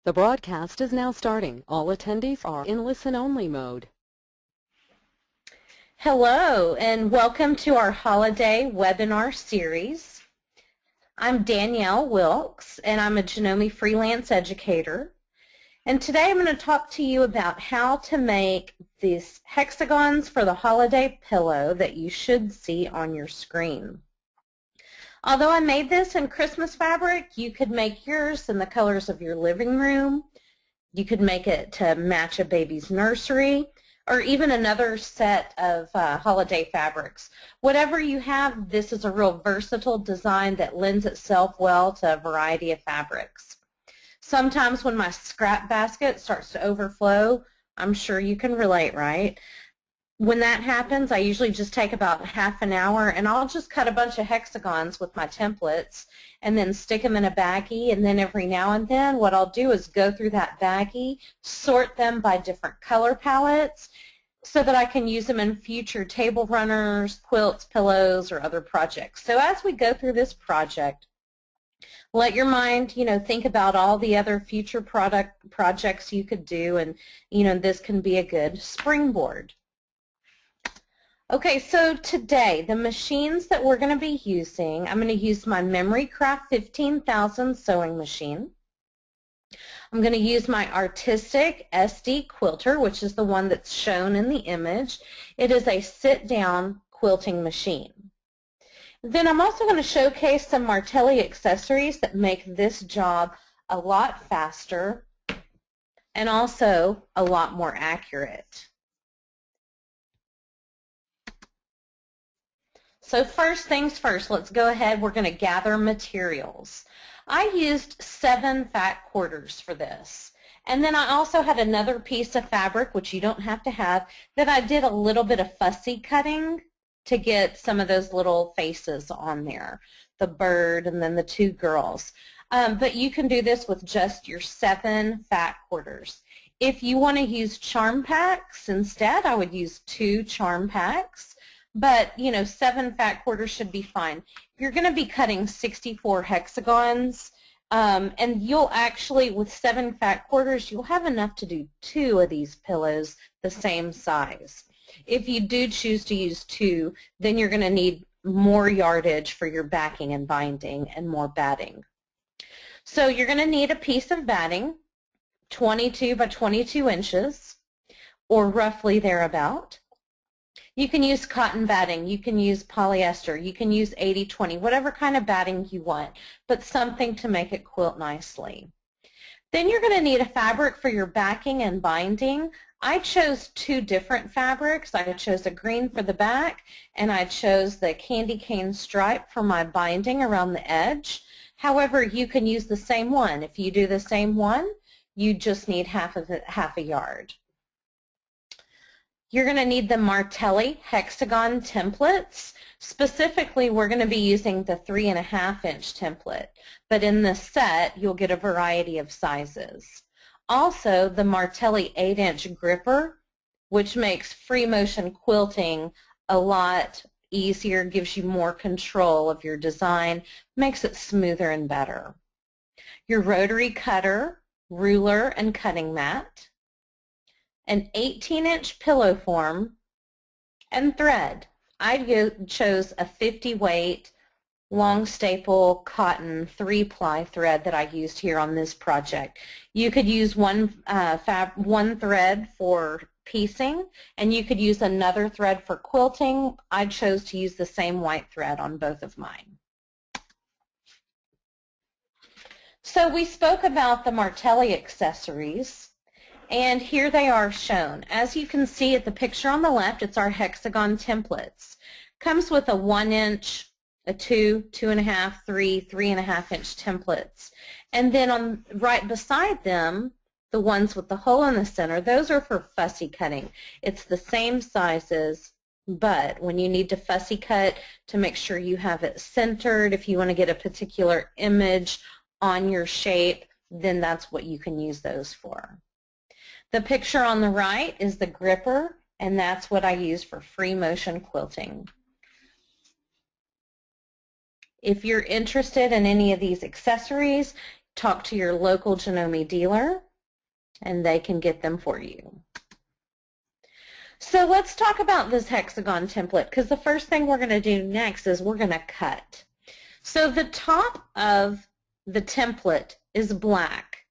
The broadcast is now starting. All attendees are in listen-only mode. Hello, and welcome to our holiday webinar series. I'm Danielle Wilkes, and I'm a Janome freelance educator. And today I'm going to talk to you about how to make these hexagons for the holiday pillow that you should see on your screen. Although I made this in Christmas fabric, you could make yours in the colors of your living room. You could make it to match a baby's nursery, or even another set of holiday fabrics. Whatever you have, this is a real versatile design that lends itself well to a variety of fabrics. Sometimes when my scrap basket starts to overflow, I'm sure you can relate, right? When that happens, I usually just take about half an hour and I'll just cut a bunch of hexagons with my templates and then stick them in a baggie, and then every now and then what I'll do is go through that baggie, sort them by different color palettes so that I can use them in future table runners, quilts, pillows, or other projects. So as we go through this project, let your mind, think about all the other future projects you could do, and, this can be a good springboard. Okay, so today, the machines that we're going to be using, I'm going to use my Memory Craft 15,000 sewing machine. I'm going to use my Artistic SD quilter, which is the one that's shown in the image. It is a sit-down quilting machine. Then I'm also going to showcase some Martelli accessories that make this job a lot faster and also a lot more accurate. So first things first, let's go ahead. We're going to gather materials. I used 7 fat quarters for this. And then I also had another piece of fabric, which you don't have to have, that I did a little bit of fussy cutting to get some of those little faces on there, the bird and then the 2 girls. But you can do this with just your 7 fat quarters. If you want to use charm packs instead, I would use 2 charm packs. But, 7 fat quarters should be fine. You're going to be cutting 64 hexagons, and you'll actually, with 7 fat quarters, you'll have enough to do 2 of these pillows the same size. If you do choose to use 2, then you're going to need more yardage for your backing and binding and more batting. So you're going to need a piece of batting, 22 by 22 inches, or roughly thereabout. You can use cotton batting, you can use polyester, you can use 80-20, whatever kind of batting you want, but something to make it quilt nicely. Then you're going to need a fabric for your backing and binding. I chose 2 different fabrics. I chose a green for the back, and I chose the candy cane stripe for my binding around the edge. However, you can use the same one. If you do the same one, you just need half a yard. You're going to need the Martelli hexagon templates. Specifically, we're going to be using the 3.5-inch template, but in this set, you'll get a variety of sizes. Also, the Martelli 8-inch gripper, which makes free motion quilting a lot easier, gives you more control of your design, makes it smoother and better. Your rotary cutter, ruler, and cutting mat, an 18-inch pillow form, and thread. I chose a 50-weight long staple cotton 3-ply thread that I used here on this project. You could use one thread for piecing, and you could use another thread for quilting. I chose to use the same white thread on both of mine. So we spoke about the Martelli accessories, and here they are shown. As you can see at the picture on the left, it's our hexagon templates. Comes with a 1-inch, a 2, 2.5, 3, 3.5-inch templates. And then right beside them, the ones with the hole in the center, those are for fussy cutting. It's the same sizes, but when you need to fussy cut to make sure you have it centered, if you want to get a particular image on your shape, then that's what you can use those for. The picture on the right is the gripper, and that's what I use for free motion quilting. If you're interested in any of these accessories, talk to your local Janome dealer and they can get them for you. So let's talk about this hexagon template, because the first thing we're going to do next is we're going to cut. So the top of the template is black.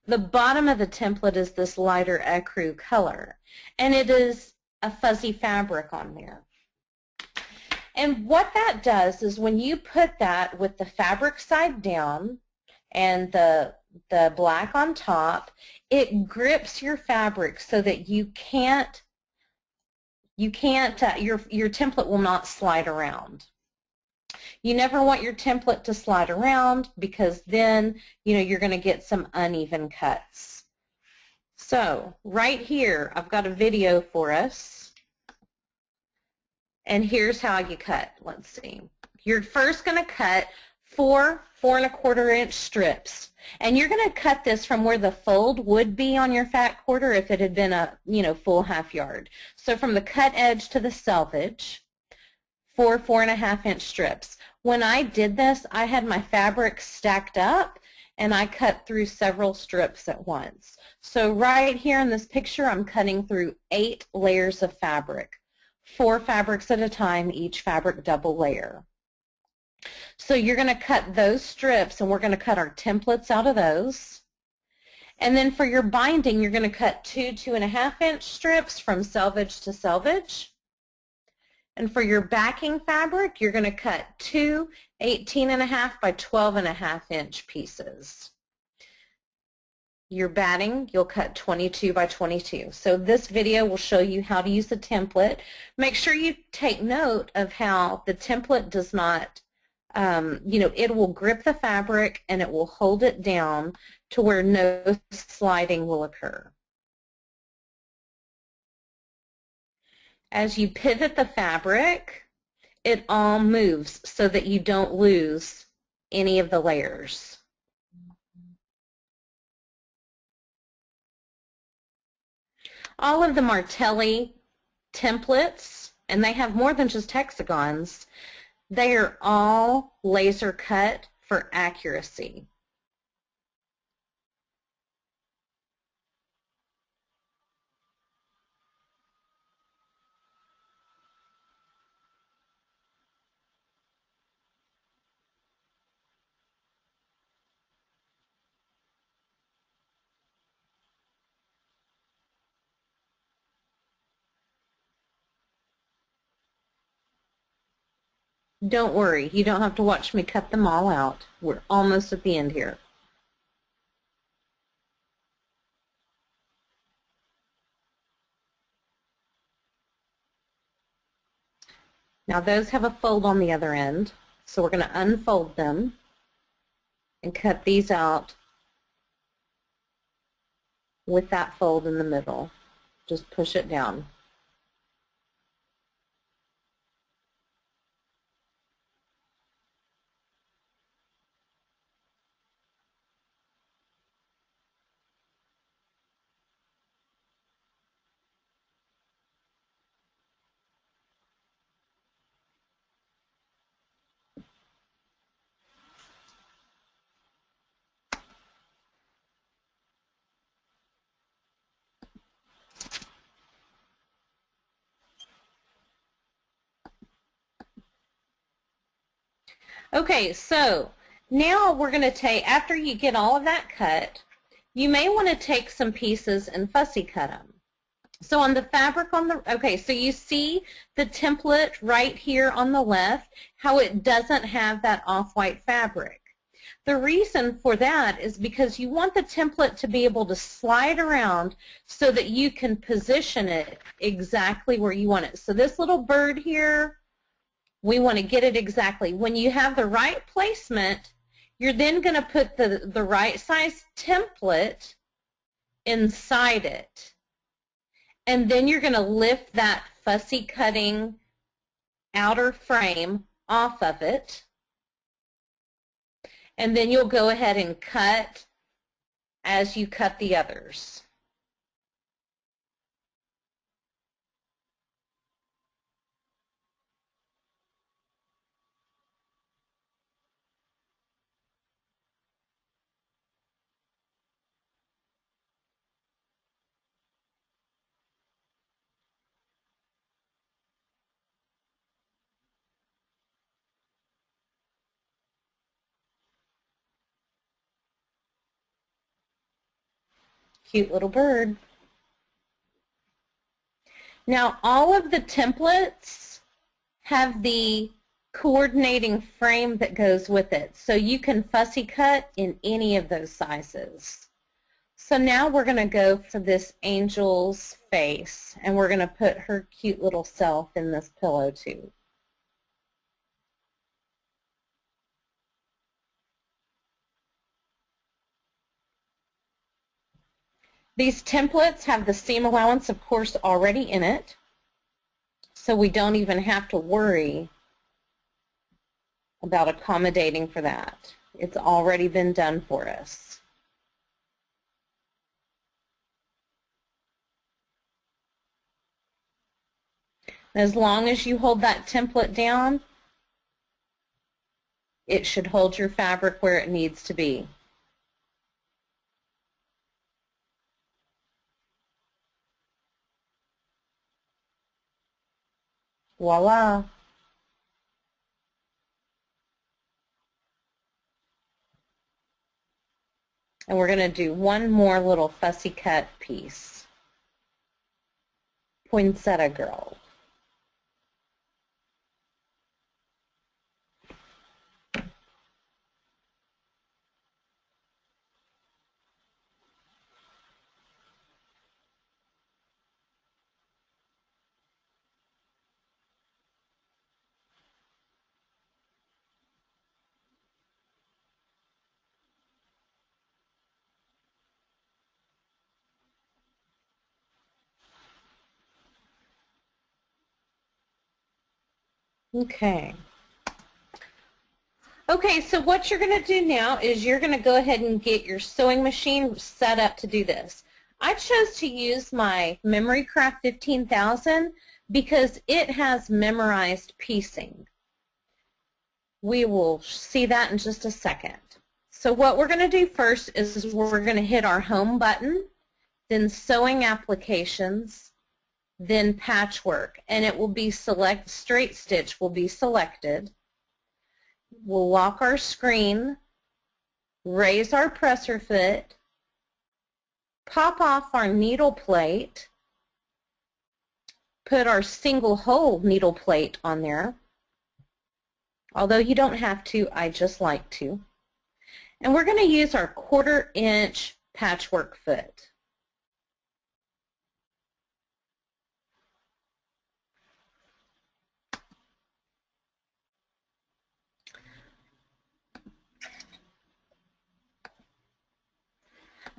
The bottom of the template is this lighter ecru color, and it is a fuzzy fabric on there. And what that does is when you put that with the fabric side down and the black on top, it grips your fabric so that your template will not slide around. You never want your template to slide around, because then you're going to get some uneven cuts. So right here I've got a video for us, and here's how you cut. Let's see. You're first going to cut 4 4¼ inch strips, and you're going to cut this from where the fold would be on your fat quarter if it had been a full half yard. So from the cut edge to the selvage, 4 4½ inch strips. When I did this, I had my fabric stacked up and I cut through several strips at once. So right here in this picture, I'm cutting through 8 layers of fabric, 4 fabrics at a time, each fabric double layer. So you're going to cut those strips, and we're going to cut our templates out of those. And then for your binding, you're going to cut 2 2½ inch strips from selvage to selvage. And for your backing fabric, you're going to cut 2 18½ by 12½ inch pieces. Your batting, you'll cut 22 by 22. So this video will show you how to use the template. Make sure you take note of how the template does not, it will grip the fabric and it will hold it down to where no sliding will occur. As you pivot the fabric, it all moves so that you don't lose any of the layers. All of the Martelli templates, and they have more than just hexagons, they are all laser cut for accuracy. Don't worry, you don't have to watch me cut them all out. We're almost at the end here. Now those have a fold on the other end, so we're going to unfold them and cut these out with that fold in the middle. Just push it down. Okay, so now we're going to take, after you get all of that cut, you may want to take some pieces and fussy cut them. So on the fabric on the, okay, so you see the template right here on the left, how it doesn't have that off-white fabric. The reason for that is because you want the template to be able to slide around so that you can position it exactly where you want it. So this little bird here, we want to get it exactly. When you have the right placement, you're then going to put the right size template inside it. And then you're going to lift that fussy cutting outer frame off of it. And then you'll go ahead and cut as you cut the others. Cute little bird. Now all of the templates have the coordinating frame that goes with it, so you can fussy cut in any of those sizes. So now we're going to go for this angel's face, and we're going to put her cute little self in this pillow tube. These templates have the seam allowance, of course, already in it, so we don't even have to worry about accommodating for that. It's already been done for us. As long as you hold that template down, it should hold your fabric where it needs to be. Voila. And we're going to do one more little fussy cut piece. Poinsettia girl. Okay. Okay, so what you're going to do now is you're going to go ahead and get your sewing machine set up to do this. I chose to use my Memory Craft 15,000 because it has memorized piecing. We will see that in just a second. So what we're going to do first is we're going to hit our home button, then sewing applications, then patchwork, and it will be straight stitch will be selected. We'll lock our screen, raise our presser foot, pop off our needle plate, put our single hole needle plate on there, although you don't have to, I just like to. And we're going to use our 1/4 inch patchwork foot.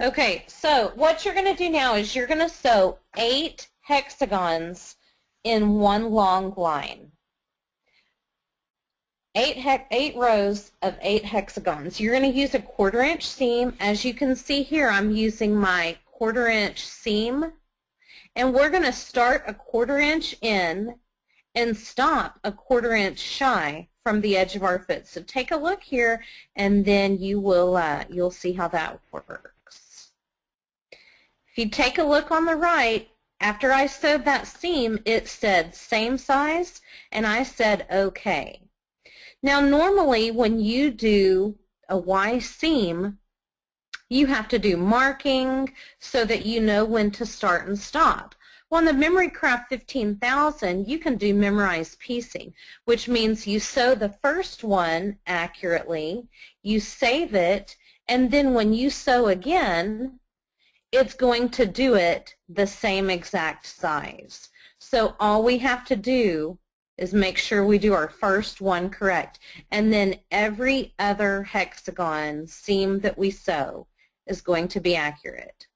Okay, so what you're going to do now is you're going to sew 8 hexagons in one long line. 8 rows of 8 hexagons. You're going to use a 1/4 inch seam. As you can see here, I'm using my 1/4 inch seam, and we're going to start a 1/4 inch in and stop a 1/4 inch shy from the edge of our foot. So take a look here, and then you will you'll see how that works. If you take a look on the right, after I sewed that seam, it said same size, and I said okay. Now normally when you do a Y seam, you have to do marking so that you know when to start and stop. Well, on the Memory Craft 15,000, you can do memorized piecing, which means you sew the first one accurately, you save it, and then when you sew again, it's going to do it the same exact size. So all we have to do is make sure we do our first one correct, and then every other hexagon seam that we sew is going to be accurate.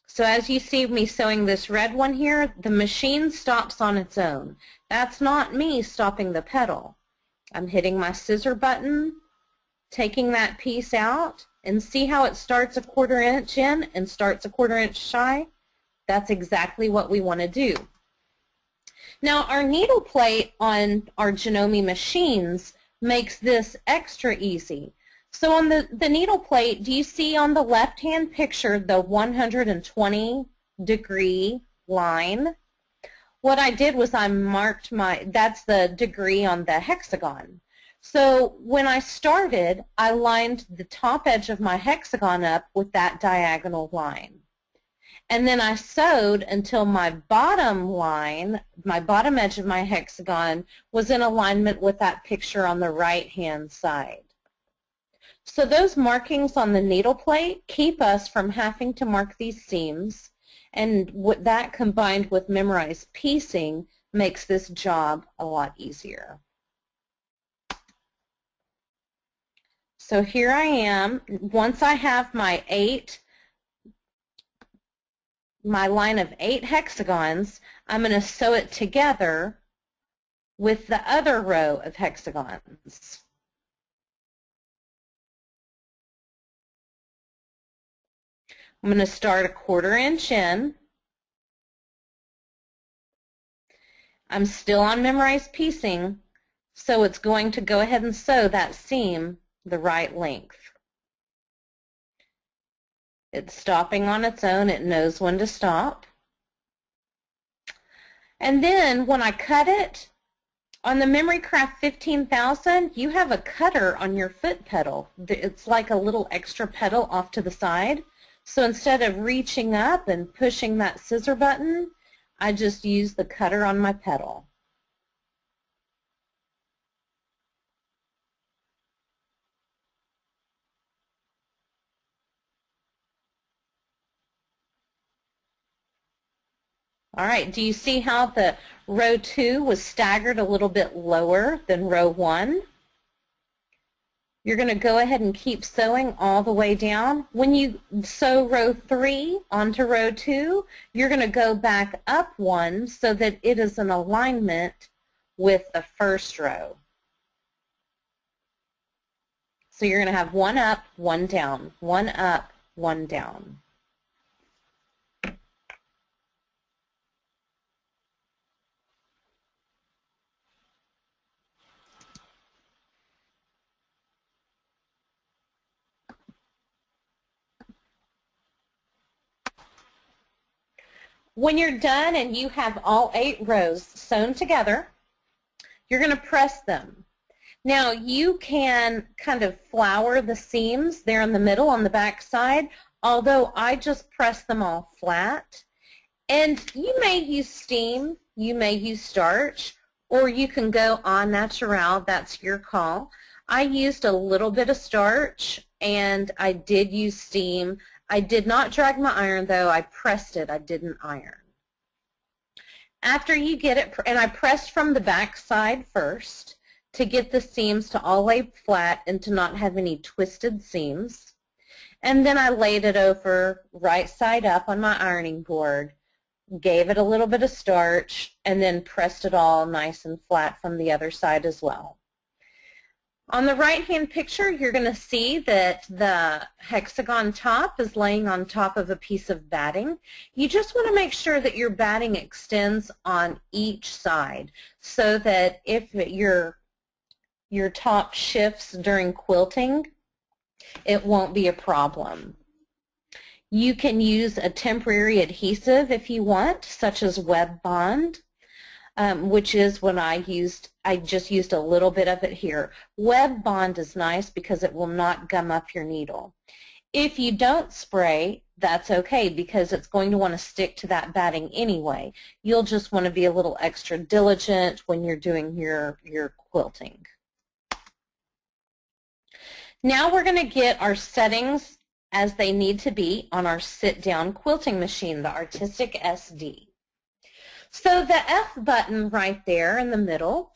So as you see me sewing this red one here, the machine stops on its own. That's not me stopping the pedal. I'm hitting my scissor button, taking that piece out, and see how it starts a 1/4 inch in and starts a 1/4 inch shy? That's exactly what we want to do. Now our needle plate on our Janome machines makes this extra easy. So on the needle plate, do you see on the left-hand picture the 120-degree line? What I did was I marked that's the degree on the hexagon. So when I started, I lined the top edge of my hexagon up with that diagonal line. And then I sewed until my bottom line, my bottom edge of my hexagon was in alignment with that picture on the right-hand side. So those markings on the needle plate keep us from having to mark these seams, and that combined with memorized piecing makes this job a lot easier. So here I am. Once I have my line of 8 hexagons, I'm going to sew it together with the other row of hexagons. I'm going to start a 1/4 inch in. I'm still on memorized piecing, so it's going to go ahead and sew that seam the right length. It's stopping on its own. It knows when to stop. And then when I cut it, on the Memory Craft 15,000, you have a cutter on your foot pedal. It's like a little extra pedal off to the side. So instead of reaching up and pushing that scissor button, I just use the cutter on my pedal. All right, do you see how the row 2 was staggered a little bit lower than row 1? You're going to go ahead and keep sewing all the way down. When you sew row 3 onto row 2, you're going to go back up 1 so that it is in alignment with the first row. So you're going to have 1 up, 1 down, 1 up, 1 down. When you're done and you have all 8 rows sewn together, you're going to press them. Now you can kind of flower the seams there in the middle on the back side, although I just press them all flat. And you may use steam, you may use starch, or you can go au naturel, that's your call. I used a little bit of starch and I did use steam. I did not drag my iron though, I pressed it, I didn't iron. After you get it, and I pressed from the back side first to get the seams to all lay flat and to not have any twisted seams. And then I laid it over right side up on my ironing board, gave it a little bit of starch, and then pressed it all nice and flat from the other side as well. On the right-hand picture, you're going to see that the hexagon top is laying on top of a piece of batting. You just want to make sure that your batting extends on each side so that if your top shifts during quilting, it won't be a problem. You can use a temporary adhesive if you want, such as Web Bond, which is what I used. I just used a little bit of it here. Web Bond is nice because it will not gum up your needle. If you don't spray, that's okay because it's going to want to stick to that batting anyway. You'll just want to be a little extra diligent when you're doing your quilting. Now we're going to get our settings as they need to be on our sit-down quilting machine, the Artistic SD. So the F button right there in the middle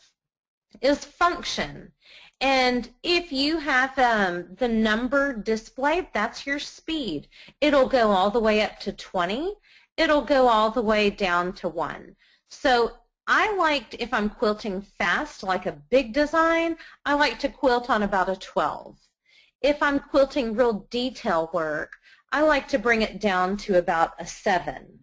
is function. And if you have the number displayed, that's your speed. It'll go all the way up to 20. It'll go all the way down to 1. So I liked, if I'm quilting fast, like a big design, I like to quilt on about a 12. If I'm quilting real detail work, I like to bring it down to about a 7.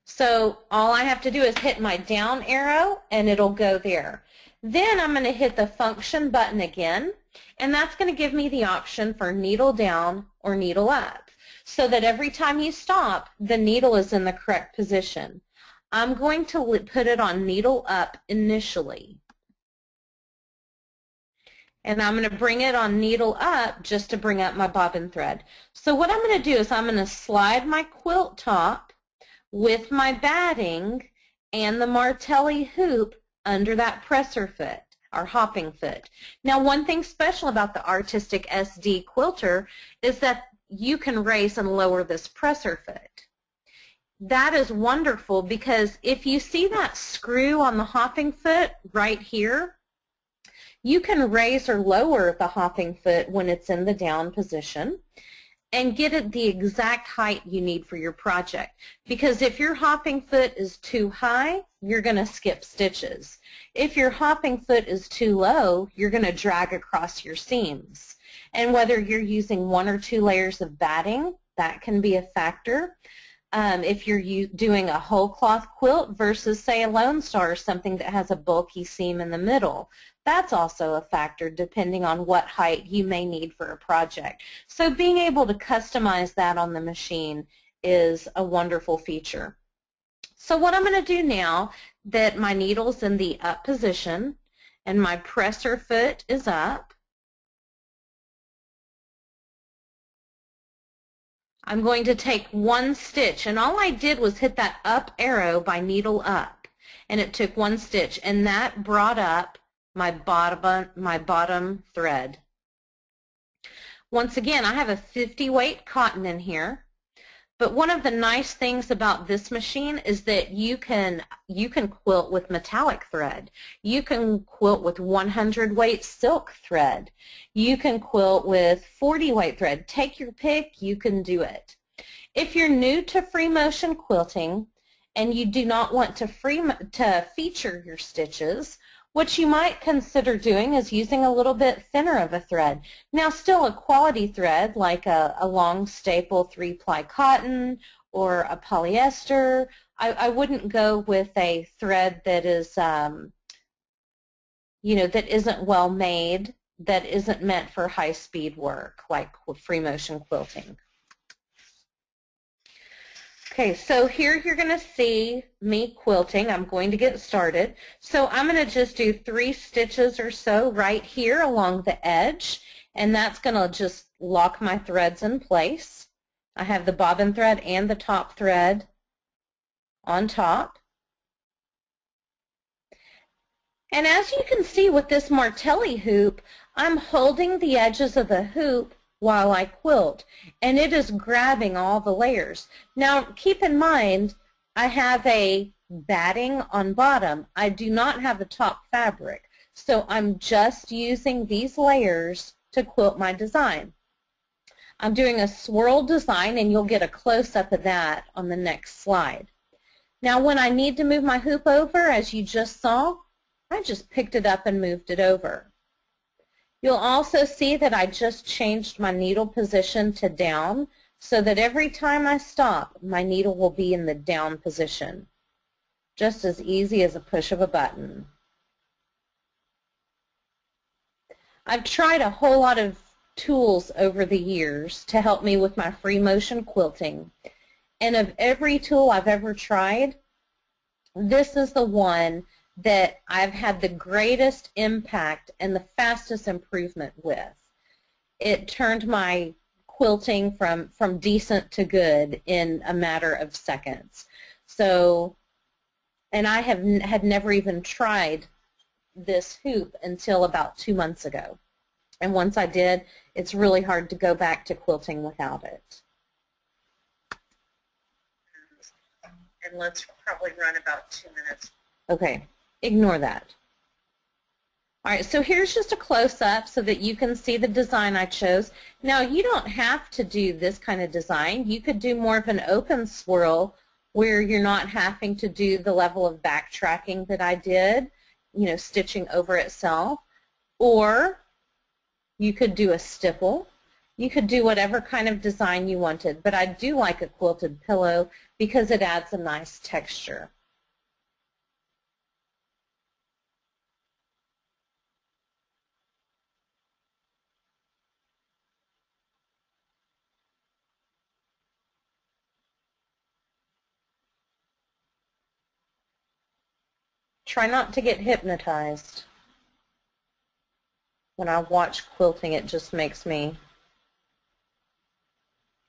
So all I have to do is hit my down arrow and it'll go there. Then I'm going to hit the function button again, and that's going to give me the option for needle down or needle up, so that every time you stop, the needle is in the correct position. I'm going to put it on needle up initially. And I'm going to bring it on needle up just to bring up my bobbin thread. So what I'm going to do is I'm going to slide my quilt top with my batting and the Martelli hoop under that presser foot, our hopping foot. Now, one thing special about the Artistic SD quilter is that you can raise and lower this presser foot. That is wonderful because if you see that screw on the hopping foot right here, you can raise or lower the hopping foot when it's in the down position and get it the exact height you need for your project. Because if your hopping foot is too high, you're going to skip stitches. If your hopping foot is too low, you're going to drag across your seams. And whether you're using 1 or 2 layers of batting, that can be a factor. If you're doing a whole cloth quilt versus, say, a Lone Star, something that has a bulky seam in the middle, that's also a factor depending on what height you may need for a project. So being able to customize that on the machine is a wonderful feature. So what I'm going to do now that my needle's in the up position and my presser foot is up, I'm going to take 1 stitch, and all I did was hit that up arrow by needle up, and it took 1 stitch, and that brought up my bottom thread. Once again, I have a 50 weight cotton in here, but one of the nice things about this machine is that you can quilt with metallic thread. You can quilt with 100 weight silk thread. You can quilt with 40 weight thread. Take your pick, you can do it. If you're new to free motion quilting and you do not want to feature your stitches, what you might consider doing is using a little bit thinner of a thread. Now, still a quality thread like a long staple 3-ply cotton or a polyester. I wouldn't go with a thread that is, that isn't well made, that isn't meant for high-speed work like free motion quilting. Okay, so here you're going to see me quilting. I'm going to get started. So I'm going to just do 3 stitches or so right here along the edge, and that's going to just lock my threads in place. I have the bobbin thread and the top thread on top. And as you can see with this Martelli hoop, I'm holding the edges of the hoop while I quilt, and it is grabbing all the layers. Now keep in mind, I have a batting on bottom. I do not have the top fabric, so I'm just using these layers to quilt my design. I'm doing a swirl design, and you'll get a close-up of that on the next slide. Now when I need to move my hoop over, as you just saw, I just picked it up and moved it over. You'll also see that I just changed my needle position to down so that every time I stop, my needle will be in the down position. Just as easy as a push of a button. I've tried a whole lot of tools over the years to help me with my free motion quilting. And of every tool I've ever tried, this is the one that I've had the greatest impact and the fastest improvement with. It turned my quilting from decent to good in a matter of seconds. So, and I had never even tried this hoop until about 2 months ago. And once I did, it's really hard to go back to quilting without it. And let's probably run about 2 minutes. Okay. Ignore that. All right, so here's just a close-up so that you can see the design I chose. Now, you don't have to do this kind of design. You could do more of an open swirl where you're not having to do the level of backtracking that I did, stitching over itself. Or you could do a stipple. You could do whatever kind of design you wanted, but I do like a quilted pillow because it adds a nice texture. Try not to get hypnotized. When I watch quilting, it just makes me,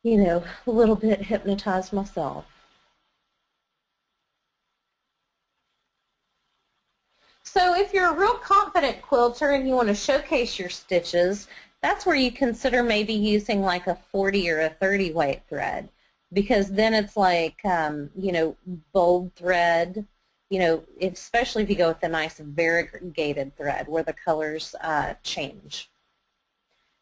you know, a little bit hypnotized myself. So if you're a real confident quilter and you want to showcase your stitches, that's where you consider maybe using like a 40 or a 30 weight thread, because then it's like, you know, bold thread, you know, especially if you go with a nice variegated thread where the colors change.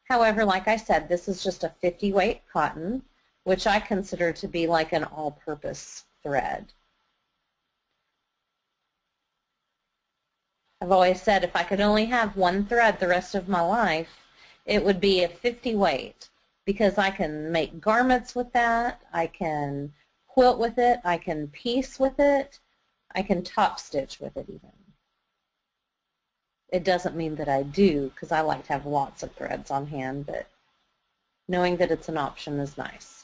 However, like I said, this is just a 50 weight cotton, which I consider to be like an all-purpose thread. I've always said if I could only have one thread the rest of my life, it would be a 50 weight, because I can make garments with that, I can quilt with it, I can piece with it, I can top stitch with it even. It doesn't mean that I do, because I like to have lots of threads on hand, but knowing that it's an option is nice.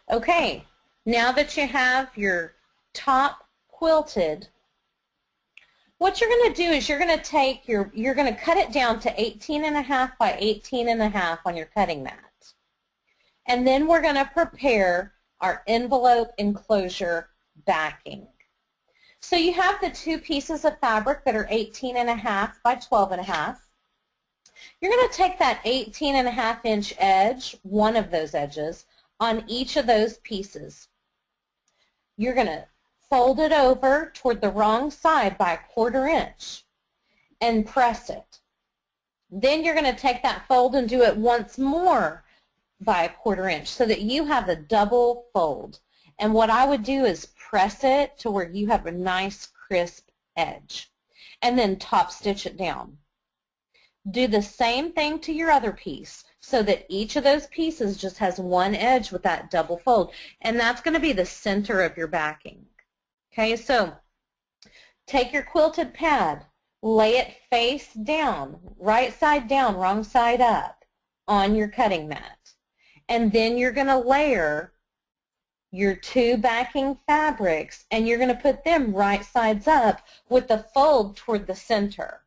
Okay, now that you have your top quilted, what you're going to do is you're going to take you're going to cut it down to 18.5 by 18.5 on your cutting mat. And then we're going to prepare our envelope enclosure backing. So you have the two pieces of fabric that are 18.5 by 12.5. You're going to take that 18.5 inch edge, one of those edges, on each of those pieces. You're going to fold it over toward the wrong side by 1/4 inch and press it. Then you're going to take that fold and do it once more by 1/4 inch so that you have a double fold. And what I would do is press it to where you have a nice crisp edge and then top stitch it down. Do the same thing to your other piece so that each of those pieces just has one edge with that double fold, and that's going to be the center of your backing. Okay, so take your quilted pad, lay it face down, right side down, wrong side up on your cutting mat, and then you're going to layer your two backing fabrics and you're going to put them right sides up with the fold toward the center.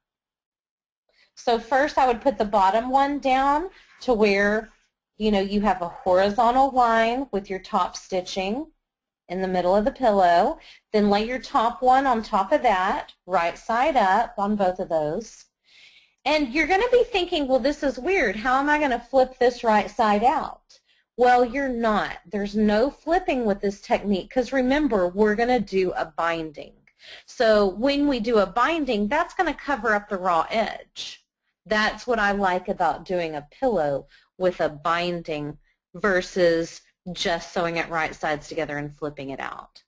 So first I would put the bottom one down to where, you know, you have a horizontal line with your top stitching in the middle of the pillow. Then lay your top one on top of that, right side up on both of those. And you're going to be thinking, well, this is weird. How am I going to flip this right side out? Well, you're not. There's no flipping with this technique, because remember, we're going to do a binding. So when we do a binding, that's going to cover up the raw edge. That's what I like about doing a pillow with a binding versus just sewing it right sides together and flipping it out.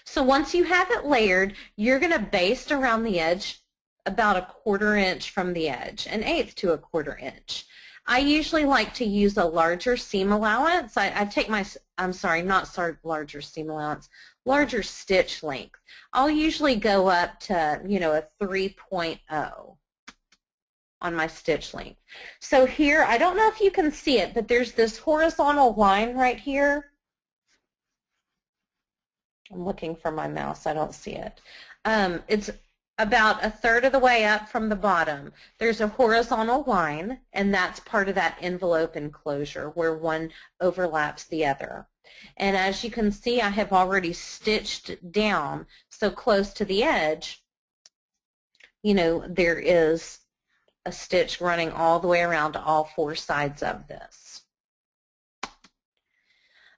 So once you have it layered, you're going to baste around the edge about a 1/4 inch from the edge, 1/8 to a 1/4 inch. I usually like to use a larger seam allowance. I take my, I'm sorry, not larger seam allowance, larger stitch length. I'll usually go up to, you know, a 3.0 on my stitch length. So here, I don't know if you can see it, but there's this horizontal line right here. I'm looking for my mouse. I don't see it. It's about 1/3 of the way up from the bottom. There's a horizontal line, and that's part of that envelope enclosure where one overlaps the other. And as you can see, I have already stitched down so close to the edge, you know, there is a stitch running all the way around to all 4 sides of this.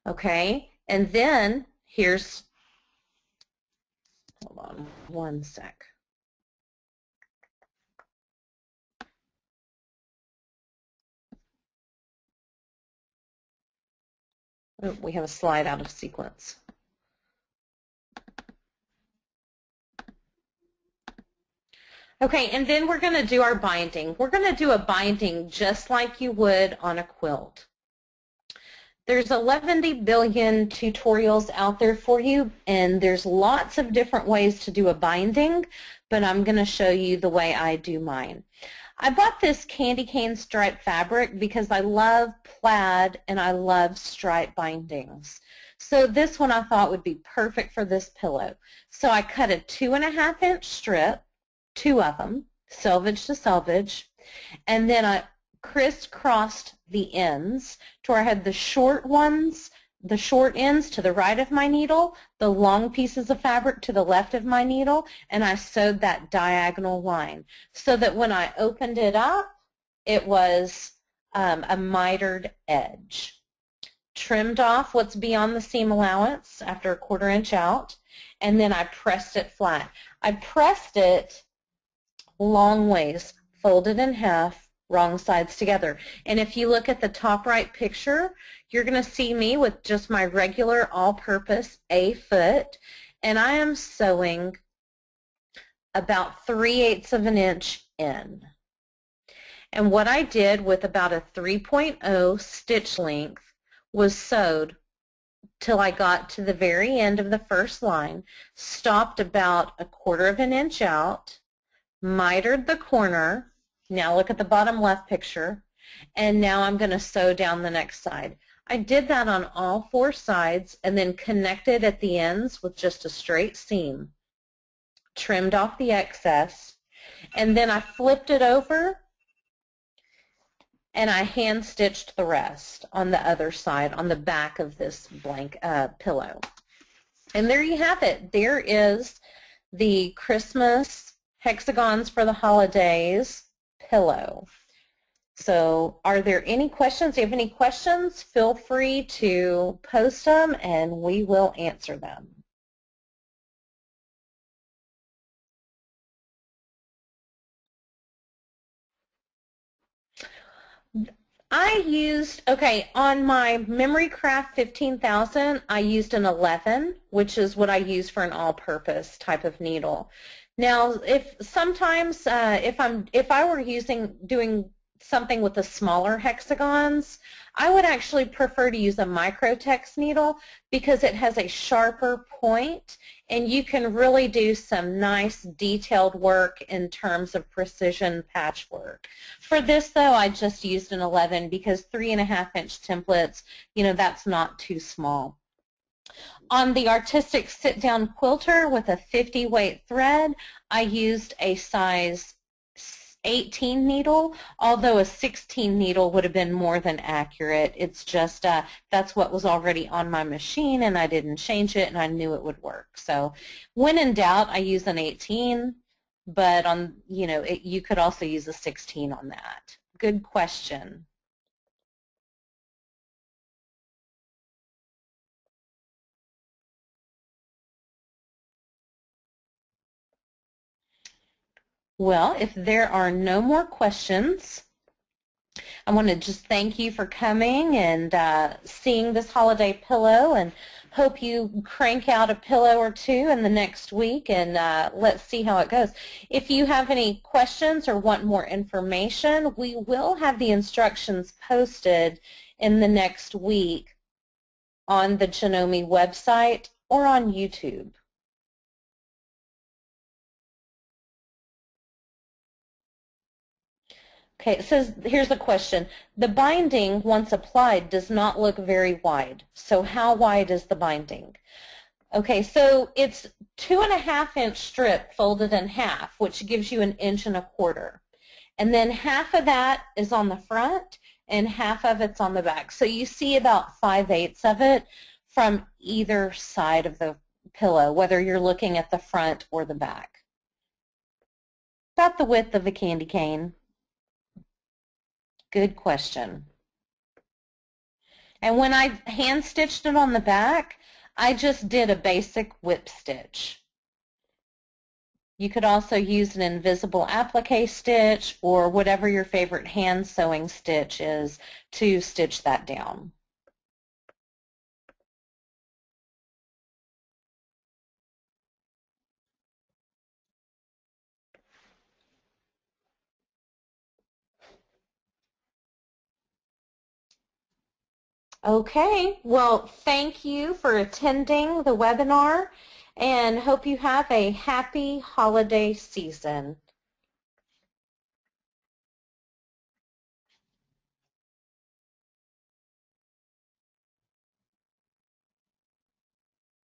Okay, and then here's, hold on one sec. Oh, we have a slide out of sequence. Okay, and then we're going to do our binding. We're going to do a binding just like you would on a quilt. There's 11 billion tutorials out there for you, and there's lots of different ways to do a binding, but I'm going to show you the way I do mine. I bought this candy cane stripe fabric because I love plaid and I love stripe bindings. So this one I thought would be perfect for this pillow. So I cut a 2.5-inch strip, 2 of them, selvage to selvage, and then I crisscrossed the ends to where I had the short ones, the short ends to the right of my needle, the long pieces of fabric to the left of my needle, and I sewed that diagonal line so that when I opened it up, it was a mitered edge. Trimmed off what's beyond the seam allowance after a 1/4 inch out, and then I pressed it flat. I pressed it long ways, folded in half, wrong sides together. And if you look at the top right picture, you're going to see me with just my regular all-purpose A foot, and I am sewing about 3/8 of an inch in. And what I did with about a 3.0 stitch length was sewed till I got to the very end of the first line, stopped about a 1/4 of an inch out, mitered the corner. Now look at the bottom left picture, and now I'm going to sew down the next side. I did that on all 4 sides and then connected at the ends with just a straight seam, trimmed off the excess, and then I flipped it over and I hand stitched the rest on the other side on the back of this blank pillow. And there you have it. There is the Christmas Hexagons for the Holidays pillow. So are there any questions? If you have any questions, feel free to post them and we will answer them. I used, okay, on my Memory Craft 15,000, I used an 11, which is what I use for an all-purpose type of needle. Now, if sometimes if I were doing something with the smaller hexagons, I would actually prefer to use a microtex needle because it has a sharper point and you can really do some nice detailed work in terms of precision patchwork. For this though, I just used an 11 because 3.5-inch templates, you know, that's not too small. On the artistic sit-down quilter with a 50 weight thread, I used a size 18 needle, although a 16 needle would have been more than accurate. It's just that's what was already on my machine and I didn't change it and I knew it would work. So when in doubt, I use an 18, but on, you know, you could also use a 16 on that. Good question. Well, if there are no more questions, I want to just thank you for coming and seeing this holiday pillow, and hope you crank out a pillow or two in the next week, and let's see how it goes. If you have any questions or want more information, we will have the instructions posted in the next week on the Janome website or on YouTube. Okay, it says, here's the question. The binding, once applied, does not look very wide. So how wide is the binding? Okay, so it's 2.5-inch strip folded in half, which gives you 1.25 inches. And then half of that is on the front and half of it's on the back. So you see about 5/8 of it from either side of the pillow, whether you're looking at the front or the back. About the width of a candy cane. Good question. And when I hand stitched it on the back, I just did a basic whip stitch. You could also use an invisible applique stitch or whatever your favorite hand sewing stitch is to stitch that down. Okay, well, thank you for attending the webinar and hope you have a happy holiday season.